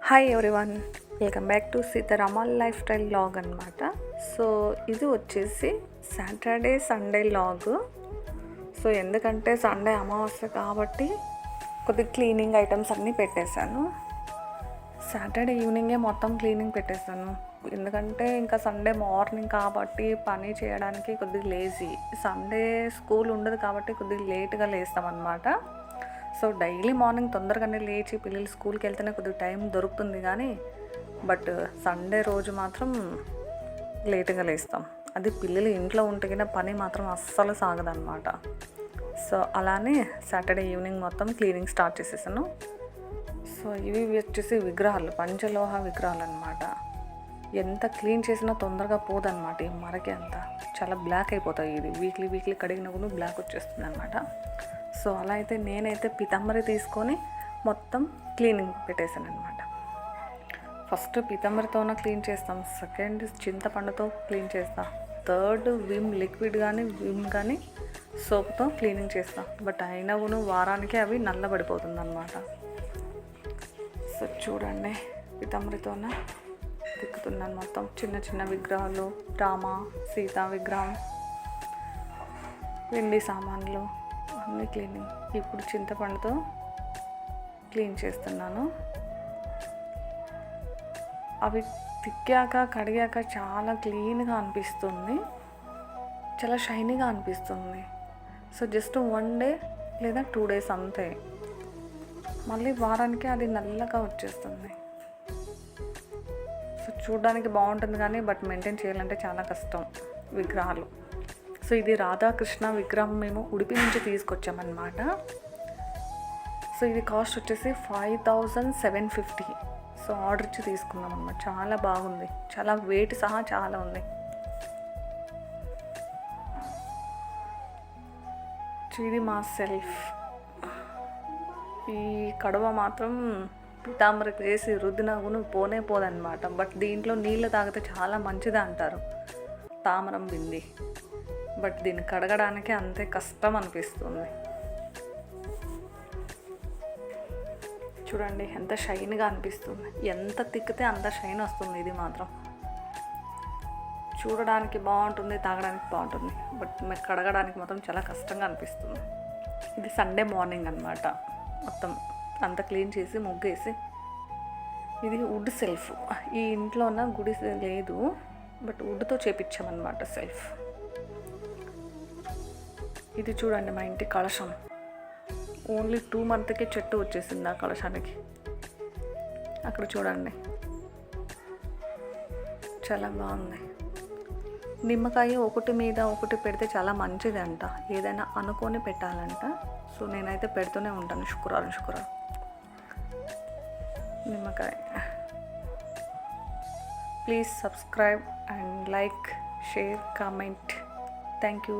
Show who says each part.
Speaker 1: Hi everyone, welcome back to Sitaramal lifestyle vlog అనమాట. So ఇది వచ్చేసి సాటర్డే సండే లాగ్. సో ఎందుకంటే Sunday అమావాస్య కాబట్టి కొద్దిగా క్లీనింగ్ ఐటమ్స్ అన్నీ పెట్టేశాను. సాటర్డే ఈవినింగే మొత్తం క్లీనింగ్ పెట్టేశాను. ఎందుకంటే ఇంకా సండే మార్నింగ్ కాబట్టి పని చేయడానికి కొద్దిగా లేజీ. సండే స్కూల్ ఉండదు కాబట్టి కొద్దిగా లేట్గా లేస్తామన్నమాట. సో డైలీ మార్నింగ్ తొందరగానే లేచి పిల్లలు స్కూల్కి వెళ్తేనే కొద్దిగా టైం దొరుకుతుంది, కానీ బట్ సండే రోజు మాత్రం లేట్గా లేస్తాం. అది పిల్లలు ఇంట్లో ఉంటే పని మాత్రం అస్సలు సాగదన్నమాట. సో అలానే సాటర్డే ఈవినింగ్ మొత్తం క్లీనింగ్ స్టార్ట్ చేసేసాను. సో ఇవి వచ్చేసి విగ్రహాలు, పంచలోహ విగ్రహాలు అనమాట. ఎంత క్లీన్ చేసినా తొందరగా పోదన్నమాట. ఈ మరకే అంతా చాలా బ్లాక్ అయిపోతాయి. ఇది వీక్లీ కడిగిన కూడా బ్లాక్ వచ్చేస్తుంది అనమాట. సో అలా అయితే నేనైతే పీతాంబరి తీసుకొని మొత్తం క్లీనింగ్ పెట్టేశాను అనమాట. ఫస్ట్ పీతాంబరితోనే క్లీన్ చేస్తాం, సెకండ్ చింతపండుతో క్లీన్ చేస్తాం, థర్డ్ విమ్ లిక్విడ్ కానీ విమ్ కానీ సోప్తో క్లీనింగ్ చేస్తాం. బట్ అయినా కూడా వారానికి అవి నల్లబడిపోతుంది అనమాట. సో చూడండి, పీతాంబరితోనే తిక్కుతున్నాను మొత్తం. చిన్న చిన్న విగ్రహాలు, రామ సీత విగ్రహం, వెండి సామాన్లు అన్నీ క్లీనింగ్. ఇప్పుడు చింతపండుతో క్లీన్ చేస్తున్నాను. అవి తిక్కాక కడిగాక చాలా క్లీన్గా అనిపిస్తుంది, చాలా షైనీగా అనిపిస్తుంది. సో జస్ట్ 1 డే లేదా 2 డేస్ అంతే, మళ్ళీ వారానికి అది నల్లగా వచ్చేస్తుంది. సో చూడడానికి బాగుంటుంది కానీ బట్ మెయింటైన్ చేయాలంటే చాలా కష్టం విగ్రహాలు. సో ఇది రాధాకృష్ణ విగ్రహం మేము ఉడిపి నుంచి తీసుకొచ్చామన్నమాట. సో ఇది కాస్ట్ వచ్చేసి 5750. సో ఆర్డర్ ఇచ్చి తీసుకున్నాం అన్నమాట. చాలా బాగుంది, చాలా వెయిట్ సహా చాలా ఉంది. ఇది మా సెల్ఫ్. ఈ కడవ మాత్రం పీతాంబరికి వేసి రుద్దినా పోనే పోదన్నమాట. బట్ దీంట్లో నీళ్ళు తాగితే చాలా మంచిది అంటారు, తామరం బింది. బట్ దీన్ని కడగడానికి అంతే కష్టం అనిపిస్తుంది. చూడండి ఎంత షైన్గా అనిపిస్తుంది, ఎంత తిక్కితే అంత షైన్ వస్తుంది. ఇది మాత్రం చూడడానికి బాగుంటుంది, తాగడానికి బాగుంటుంది, బట్ మీకు కడగడానికి మాత్రం చాలా కష్టంగా అనిపిస్తుంది. ఇది సండే మార్నింగ్ అనమాట. మొత్తం అంతా క్లీన్ చేసి ముగ్గేసి, ఇది వుడ్ సెల్ఫ్. ఈ ఇంట్లో ఉన్న గుడి లేదు, బట్ వుడ్తో చేపించామన్నమాట సెల్ఫ్. ఇది చూడండి మా ఇంటి కలశం. ఓన్లీ 2 మంత్కే చెట్టు వచ్చేసింది ఆ కలశానికి. అక్కడ చూడండి చాలా బాగుంది. నిమ్మకాయ ఒకటి మీద ఒకటి పెడితే చాలా మంచిది అంట, ఏదైనా అనుకొని పెట్టాలంట. సో నేనైతే పెడుతూనే ఉంటాను శుక్రవారం నిమ్మకాయ. Please subscribe and like, share, comment. Thank you.